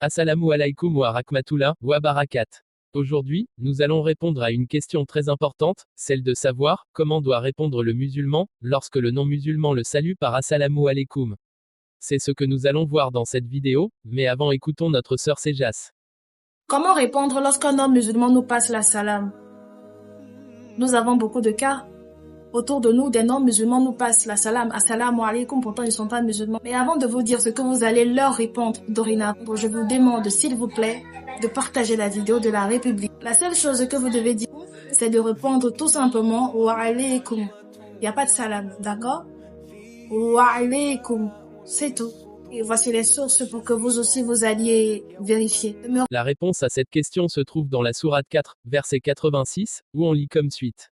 Assalamu alaikum wa rahmatullah wa barakat. Aujourd'hui, nous allons répondre à une question très importante, celle de savoir comment doit répondre le musulman lorsque le non-musulman le salue par Assalamu alaikum. C'est ce que nous allons voir dans cette vidéo, mais avant écoutons notre sœur Sejas. Comment répondre lorsqu'un homme musulman nous passe la salam? Nous avons beaucoup de cas. Autour de nous, des non-musulmans nous passent la salam, assalamu alaikum, pourtant ils ne sont pas musulmans. Mais avant de vous dire ce que vous allez leur répondre dorénavant, je vous demande, s'il vous plaît, de partager la vidéo de la République. La seule chose que vous devez dire, c'est de répondre tout simplement wa alaikum. Il n'y a pas de salam, d'accord? Wa alaikum, c'est tout. Et voici les sources pour que vous aussi vous alliez vérifier. La réponse à cette question se trouve dans la sourate 4, verset 86, où on lit comme suite.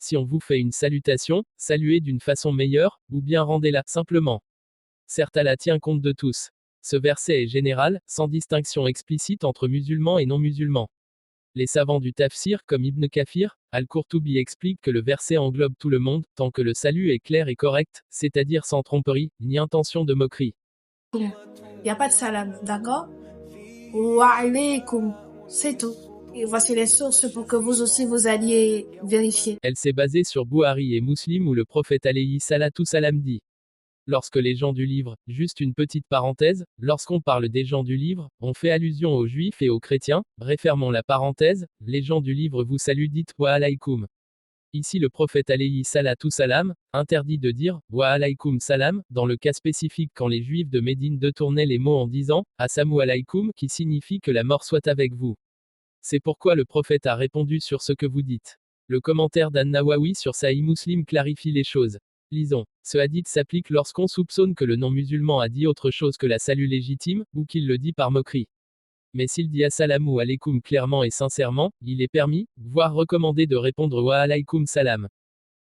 Si on vous fait une salutation, saluez d'une façon meilleure, ou bien rendez-la, simplement. Certes, Allah tient compte de tous. Ce verset est général, sans distinction explicite entre musulmans et non-musulmans. Les savants du tafsir comme Ibn Kathir, Al-Qurtubi expliquent que le verset englobe tout le monde, tant que le salut est clair et correct, c'est-à-dire sans tromperie, ni intention de moquerie. Il n'y a pas de salam, d'accord? Wa alaikum, c'est tout. Et voici les sources pour que vous aussi vous alliez vérifier. Elle s'est basée sur Bouhari et Muslim où le prophète alayhi salatu salam dit. Lorsque les gens du livre, juste une petite parenthèse, lorsqu'on parle des gens du livre, on fait allusion aux juifs et aux chrétiens, refermons la parenthèse, les gens du livre vous saluent dites wa alaykoum. Ici le prophète alayhi salatu salam, interdit de dire wa alaykoum salam, dans le cas spécifique quand les juifs de Médine détournaient les mots en disant assalamu alaykoum qui signifie que la mort soit avec vous. C'est pourquoi le prophète a répondu sur ce que vous dites. Le commentaire d'An-Nawawi sur Sahih Muslim clarifie les choses. Lisons. Ce hadith s'applique lorsqu'on soupçonne que le non-musulman a dit autre chose que la salut légitime, ou qu'il le dit par moquerie. Mais s'il dit assalamu alaikum clairement et sincèrement, il est permis, voire recommandé de répondre wa alaykum salam.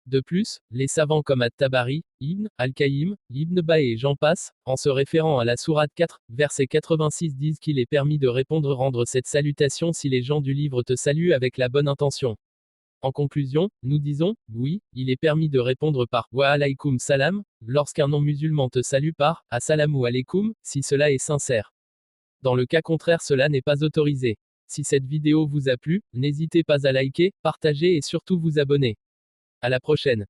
De plus, les savants comme At-Tabari, Ibn Al-Qayyim, Ibn Ba et j'en passe, en se référant à la sourate 4, verset 86 disent qu'il est permis de rendre cette salutation si les gens du livre te saluent avec la bonne intention. En conclusion, nous disons, oui, il est permis de répondre par wa alaykum salam, lorsqu'un non-musulman te salue par assalamu alaikum, si cela est sincère. Dans le cas contraire, cela n'est pas autorisé. Si cette vidéo vous a plu, n'hésitez pas à liker, partager et surtout vous abonner. À la prochaine.